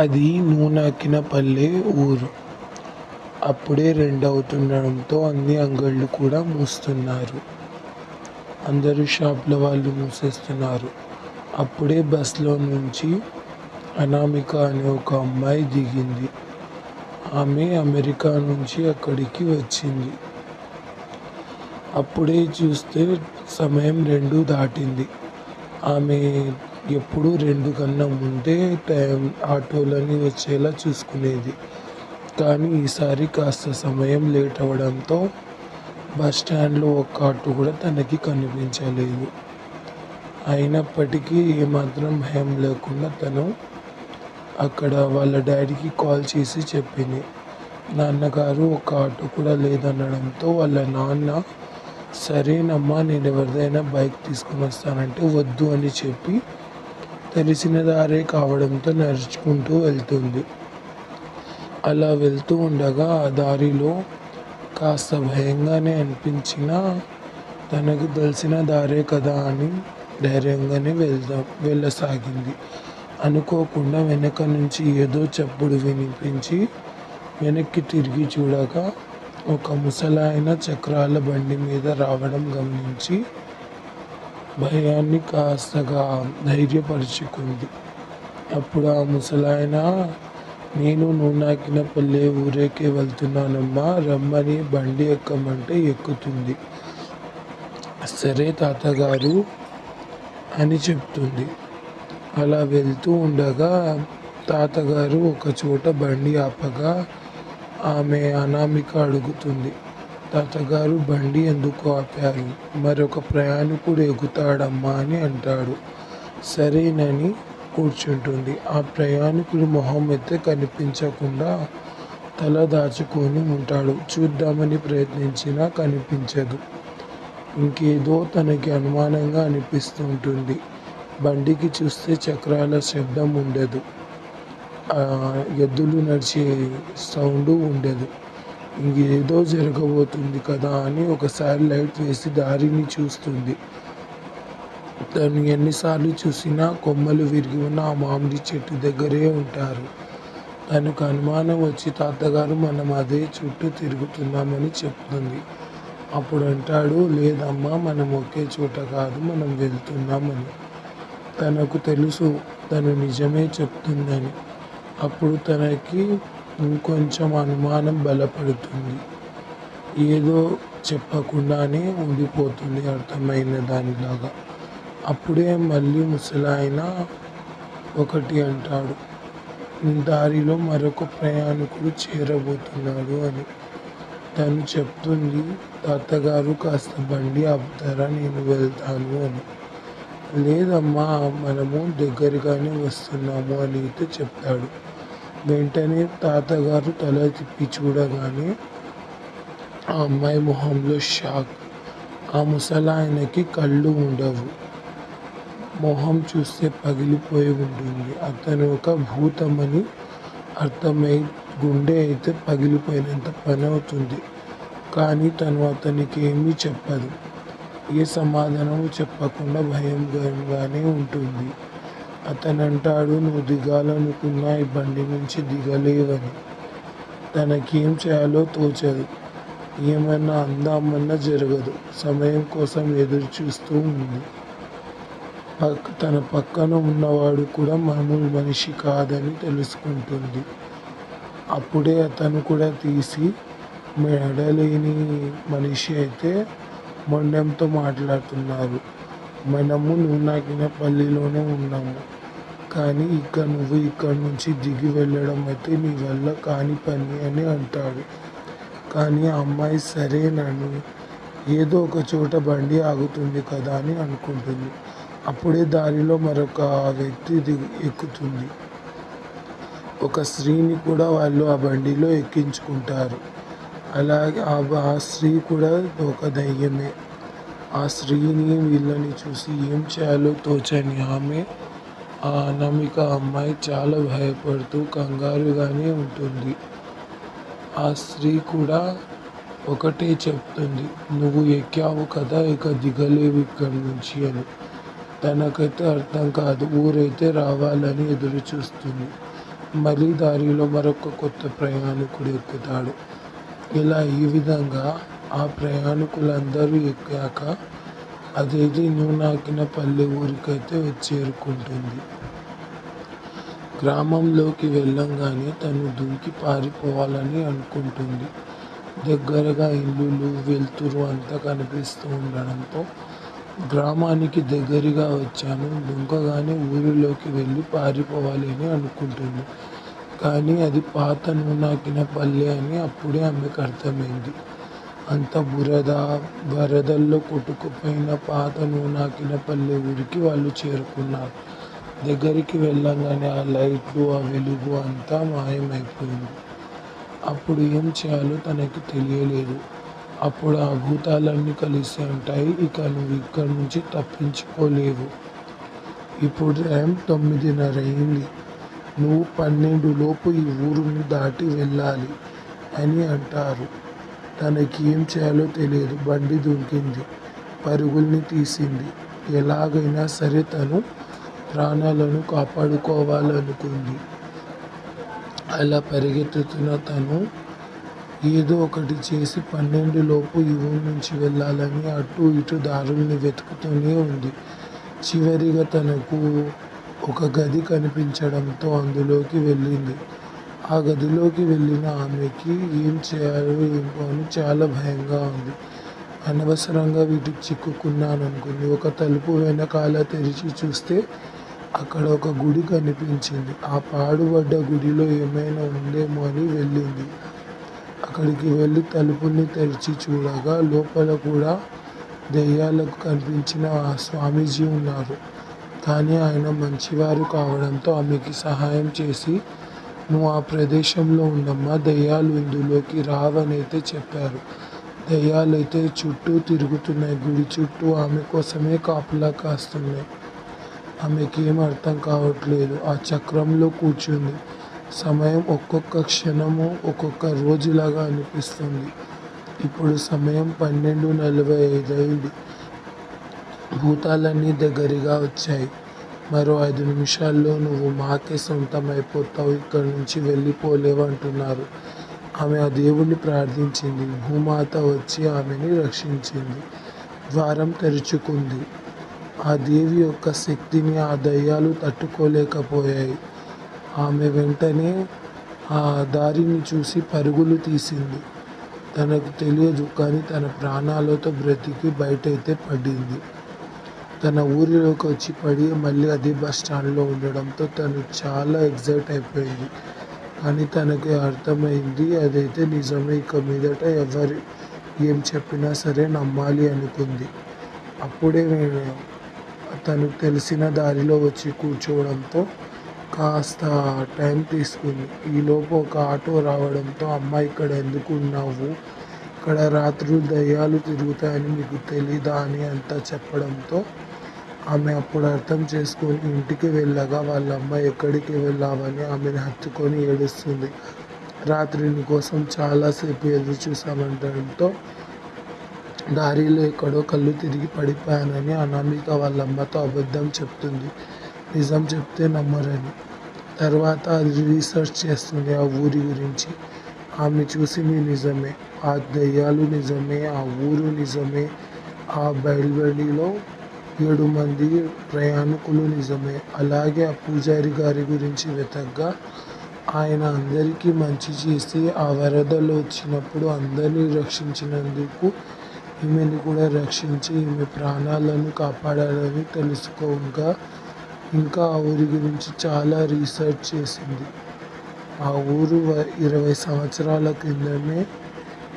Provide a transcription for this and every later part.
అది నూనాకినపల్లె ఊరు. అప్పుడే 2 అవుతుండడంతో అన్ని అంగళ్ళు కూడా మూస్తున్నారు. అందరూ షాపుల వాళ్ళు మూసేస్తున్నారు. అప్పుడే బస్లో నుంచి అనామిక అనే ఒక అమ్మాయి దిగింది. ఆమె అమెరికా నుంచి అక్కడికి వచ్చింది. అప్పుడే చూస్తే సమయం 2 దాటింది. ఆమె ఎప్పుడు 2 కన్నా ముందే ఆటోలని వచ్చేలా చూసుకునేది. కానీ ఈసారి కాస్త సమయం లేట్ అవ్వడంతో బస్ స్టాండ్లో ఒక్క ఆటో కూడా తనకి కనిపించలేదు. అయినప్పటికీ ఏమాత్రం భయం లేకుండా తను అక్కడ వాళ్ళ డాడీకి కాల్ చేసి చెప్పింది. నాన్నగారు ఒక ఆటో కూడా లేదనడంతో వాళ్ళ నాన్న సరేనమ్మా నేను ఎవరిదైనా బైక్ తీసుకొని వస్తానంటే వద్దు అని చెప్పి తెలిసిన దారే కావడంతో నడుచుకుంటూ వెళ్తుంది. అలా వెళ్తూ ఉండగా ఆ దారిలో కాస్త భయంగానే అనిపించినా తనకు తెలిసిన దారే కదా అని ధైర్యంగానే వెళ్ళసాగింది. అనుకోకుండా వెనక నుంచి ఏదో చప్పుడు వినిపించి వెనక్కి తిరిగి చూడగా ఒక ముసలాయన చక్రాల బండి మీద రావడం గమనించి భయాన్ని కాస్తగా ధైర్యపరుచుకుంది. అప్పుడు ఆ ముసలాయన నేను నూనాకినపల్లె ఊరేకే వెళ్తున్నానమ్మా, రమ్మని బండి ఎక్కమంటే ఎక్కుతుంది. సరే తాతగారు అని చెప్తుంది. అలా వెళ్తూ ఉండగా తాతగారు ఒక చోట బండి ఆపగా ఆమె అనామిక అడుగుతుంది, తాతగారు బండి ఎందుకు ఆపారు? మరొక ప్రయాణికుడు ఎగుతాడమ్మా అని అంటాడు. సరేనని కూర్చుంటుంది. ఆ ప్రయాణికుడు మొహం అయితే కనిపించకుండా తల దాచుకొని ఉంటాడు. చూద్దామని ప్రయత్నించినా కనిపించదు. ఇంకేదో తనకి అనుమానంగా అనిపిస్తుంటుంది. బండికి చూస్తే చక్రాల శబ్దం ఉండదు, ఎద్దులు నడిచే సౌండ్ ఉండదు. ఇంకేదో జరగబోతుంది కదా అని ఒకసారి లైట్ వేసి దారిని చూస్తుంది. తను ఎన్నిసార్లు చూసినా కొమ్మలు విరిగి ఉన్న ఆ మామిడి చెట్టు దగ్గరే ఉంటారు. తనకు అనుమానం వచ్చి తాతగారు మనం అదే చుట్టూ తిరుగుతున్నామని చెప్తుంది. అప్పుడు అంటాడు, లేదమ్మా మనం ఒకే చోట కాదు, మనం వెళ్తున్నామని. తనకు తెలుసు తను నిజమే చెప్తుందని. అప్పుడు తనకి ఇంకొంచెం అనుమానం బలపడుతుంది. ఏదో చెప్పకుండానే ఉండిపోతుంది అర్థమైన దానిలాగా. అప్పుడే మళ్ళీ ముసలాయన ఒకటి అంటాడు, దారిలో మరొక ప్రయాణికుడు చేరబోతున్నాడు అని. తను చెప్తుంది, తాతగారు కాస్త బండి ఆపుతారా, నేను వెళ్తాను అని. లేదమ్మా మనము దగ్గరగానే వస్తున్నాము అని అయితే చెప్తాడు. వెంటనే తాతగారు తల తిప్పి చూడగానే ఆ అమ్మాయి మొహంలో షాక్. ఆ ముసలాయనకి కళ్ళు ఉండవు, మొహం చూస్తే పగిలిపోయి ఉంటుంది. అతను ఒక భూతమని అర్థమై గుండె అయితే పగిలిపోయినంత పని అవుతుంది. కానీ తను అతనికి ఏమీ చెప్పదు. ఏ సమాధానం చెప్పకుండా భయంగానే ఉంటుంది. అతను అంటాడు, నువ్వు దిగాలనుకున్నా ఈ బండి నుంచి దిగలేవని. తనకేం చేయాలో తోచదు. ఏమన్నా అందామన్నా జరగదు. సమయం కోసం ఎదురు చూస్తూ ఉంది. తన పక్కన ఉన్నవాడు కూడా మామూలు మనిషి కాదని తెలుసుకుంటుంది. అప్పుడే అతను కూడా తీసి మెడలేని మనిషి అయితే మొండెంతో మాట్లాడుతున్నారు. మనము నూనాకినపల్లిలోనే ఉన్నాము, కానీ నువ్వు ఇక్కడి నుంచి దిగి వెళ్ళడం అయితే నీ వల్ల కాని పని అని అంటాడు. కానీ ఆ అమ్మాయి సరేనని ఏదో ఒక చోట బండి ఆగుతుంది కదా అని అనుకుంటుంది. అప్పుడే దారిలో మరొక వ్యక్తి ఎక్కుతుంది. ఒక స్త్రీని కూడా వాళ్ళు ఆ బండిలో ఎక్కించుకుంటారు. అలాగే ఆ స్త్రీ కూడా ఒక దయ్యమే. ఆ స్త్రీని వీళ్ళని చూసి ఏం చేయాలో తోచని ఆమె ఆ అనామిక అమ్మాయి చాలా భయపడుతూ కంగారుగానే ఉంటుంది. ఆ స్త్రీ కూడా ఒకటే చెప్తుంది, నువ్వు ఎక్కావు కదా ఇక దిగలేవు ఇక్కడి నుంచి అని. తనకైతే అర్థం కాదు. ఊరైతే రావాలని ఎదురు చూస్తుంది. మళ్ళీ దారిలో మరొక కొత్త ప్రయాణికుడు ఎక్కుతాడు. ఇలా ఈ విధంగా ఆ ప్రయాణికులందరూ ఎక్కాక అదేది నూనాకిన పల్లె ఊరికైతే చేరుకుంటుంది. గ్రామంలోకి వెళ్ళంగానే తను దూకి పారిపోవాలని అనుకుంటుంది. దగ్గరగా ఇల్లులు, వెలుతురు అంతా కనిపిస్తూ ఉండడంతో గ్రామానికి దగ్గరగా వచ్చాను, దుంకగానే ఊరిలోకి వెళ్ళి పారిపోవాలి అని అనుకుంటుంది. కానీ అది పాత నూనాకిన పల్లె అని అప్పుడే ఆమెకు అర్థమైంది. అంత బురద, వరదల్లో కొట్టుకుపోయిన పాత నూనాకిన పల్లె ఊరికి వాళ్ళు చేరుకున్నారు. దగ్గరికి వెళ్ళంగానే ఆ లైట్లు, ఆ వెలుగు అంతా మాయమైపోయింది. అప్పుడు ఏం చేయాలో తనకి తెలియలేదు. అప్పుడు ఆ భూతాలన్నీ కలిసి అంటాయి, ఇక నువ్వు ఇక్కడి నుంచి తప్పించుకోలేవు. ఇప్పుడు టైం 9:30 అయింది. నువ్వు 12 లోపు ఈ ఊరుని దాటి వెళ్ళాలి అని అంటారు. తనకి ఏం చేయాలో తెలియదు. బండి దుంకింది, పరుగుల్ని తీసింది. ఎలాగైనా సరే తను ప్రాణాలను కాపాడుకోవాలనుకుంది. అలా పరిగెత్తుతున్న తను ఏదో ఒకటి చేసి 12 లోపు ఈ ఊరు నుంచి వెళ్ళాలని అటు ఇటు దారుల్ని వెతుకుతూనే ఉంది. చివరిగా తనకు ఒక గది కనిపించడంతో అందులోకి వెళ్ళింది. ఆ గదిలోకి వెళ్ళిన ఆమెకి ఏం చేయాలో ఏంటో అని చాలా భయంగా ఉంది. అనవసరంగా వీటికి చిక్కుకున్నాననుకుంది. ఒక తలుపు వెనకాల తెరిచి చూస్తే అక్కడ ఒక గుడి కనిపించింది. ఆ పాడుబడ్డ గుడిలో ఏమైనా ఉందేమో అని వెళ్ళింది. అక్కడికి వెళ్ళి తలుపుల్ని తెరిచి చూడగా లోపల కూడా దెయ్యాలకు కనిపించిన ఆ స్వామీజీ ఉన్నారు. కానీ ఆయన మంచివారు కావడంతో ఆమెకి సహాయం చేసి, నువ్వు ఆ ప్రదేశంలో ఉండమ్మా, దెయ్యాలు ఇందులోకి రావనైతే చెప్పారు. దెయ్యాలైతే చుట్టూ తిరుగుతున్నాయి, గుడి చుట్టూ ఆమె కోసమే కాపలా కాస్తున్నాయి. ఆమెకి ఏం అర్థం కావట్లేదు. ఆ చక్రంలో కూర్చుంది. సమయం ఒక్కొక్క క్షణము ఒక్కొక్క రోజులాగా అనిపిస్తుంది. ఇప్పుడు సమయం 12:45 అయింది. భూతాలన్నీ దగ్గరగా వచ్చాయి. మరో 5 నిమిషాల్లో నువ్వు మాకే సొంతం అయిపోతావు, ఇక్కడి నుంచి వెళ్ళిపోలేవు అంటున్నారు. ఆమె ఆ దేవుణ్ణి ప్రార్థించింది. భూమాత వచ్చి ఆమెని రక్షించింది. ద్వారం తెరుచుకుంది. ఆ దేవి యొక్క శక్తిని ఆ దయ్యాలు తట్టుకోలేకపోయాయి. ఆమె వెంటనే ఆ దారిని చూసి పరుగులు తీసింది. తనకు తెలియదు, కానీ తన ప్రాణాలతో బ్రతికి బయటైతే పడింది. తన ఊరిలోకి వచ్చి పడి మళ్ళీ అదే బస్ స్టాండ్లో ఉండడంతో తను చాలా ఎగ్జైట్ అయిపోయింది. కానీ తనకి అర్థమైంది అదైతే నిజమే, ఇక మీదట ఎవరు ఏం చెప్పినా సరే నమ్మాలి అనుకుంది. అప్పుడే తను తెలిసిన దారిలో వచ్చి కూర్చోవడంతో కాస్త టైం తీసుకుంది. ఈలోపు ఒక ఆటో రావడంతో, అమ్మ ఇక్కడ ఎందుకు ఉన్నావు, ఇక్కడ రాత్రులు దయ్యాలు తిరుగుతాయని మీకు తెలీదా అని అంతా చెప్పడంతో ఆమె అప్పుడు అర్థం చేసుకొని ఇంటికి వెళ్ళగా వాళ్ళ అమ్మ ఎక్కడికి వెళ్ళావని ఆమెను హత్తుకొని ఏడుస్తుంది. రాత్రి నీ కోసం చాలాసేపు ఎదురు చూసామంటడంతో దారిలో ఎక్కడో కళ్ళు తిరిగి పడిపోయానని అనామిక వాళ్ళ అమ్మతో అబద్ధం చెప్తుంది. నిజం చెప్తే నమ్మరని. తర్వాత అది రీసెర్చ్ చేస్తుంది ఆ ఊరి గురించి. ఆమె చూసింది నిజమే, ఆ దయ్యాలు నిజమే, ఆ ఊరు నిజమే, ఆ బయలువెళిలో 7 మంది ప్రయాణికులు నిజమే. అలాగే ఆ పూజారి గారి గురించి వెతకగా ఆయన అందరికీ మంచి చేసి ఆ వరదలు వచ్చినప్పుడు అందరినీ రక్షించినందుకు ఈమెను కూడా రక్షించి ఈమె ప్రాణాలను కాపాడాలని తెలుసుకోగా ఇంకా ఆ ఊరి గురించి చాలా రీసెర్చ్ చేసింది. ఆ ఊరు 20 సంవత్సరాల క్రిందమే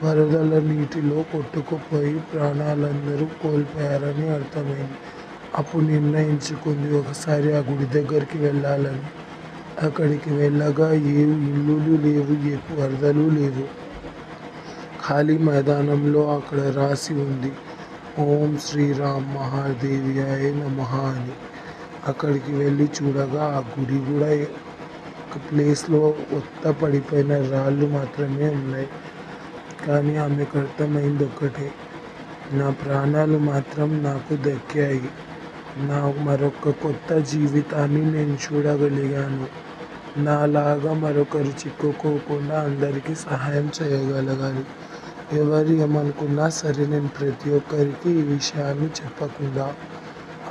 వరదల నీటిలో కొట్టుకుపోయి ప్రాణాలందరూ కోల్పోయారని అర్థమైంది. అప్పుడు నిర్ణయించుకుంది ఒకసారి ఆ గుడి దగ్గరికి వెళ్ళాలని. అక్కడికి వెళ్ళగా ఏ ఇల్లులు లేవు, ఏ వరదలు లేవు. ఖాళీ మైదానంలో అక్కడ రాసి ఉంది, ఓం శ్రీరామ్ మహాదేవ్యాయ నమః అని. అక్కడికి వెళ్ళి చూడగా ఆ గుడి కూడా ఒక ప్లేస్లో ఒత్త పడిపోయిన రాళ్ళు మాత్రమే ఉన్నాయి. కానీ ఆమెకు అర్థమైంది ఒక్కటే, నా ప్రాణాలు మాత్రం నాకు దక్కాయి. నా మరొక కొత్త జీవితాన్ని నేను చూడగలిగాను. నాలాగా మరొకరు చిక్కుకోకుండా అందరికీ సహాయం చేయగలగాలి. ఎవరు ఏమనుకున్నా సరే నేను ప్రతి ఒక్కరికి ఈ విషయాన్ని చెప్పకుండా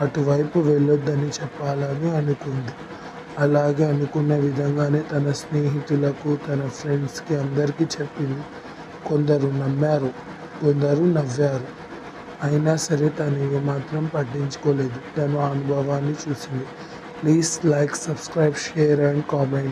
అటువైపు వెళ్ళొద్దని చెప్పాలని అనుకుంది. అలాగే అనుకున్న విధంగానే తన స్నేహితులకు, తన ఫ్రెండ్స్‌కి అందరికీ చెప్పింది. కొందరు నమ్మారు, కొందరు నవ్వారు. అయినా సరే తను ఏమాత్రం పట్టించుకోలేదు. తను ఆ అనుభవాన్ని చూసింది. Please like, subscribe, share and comment.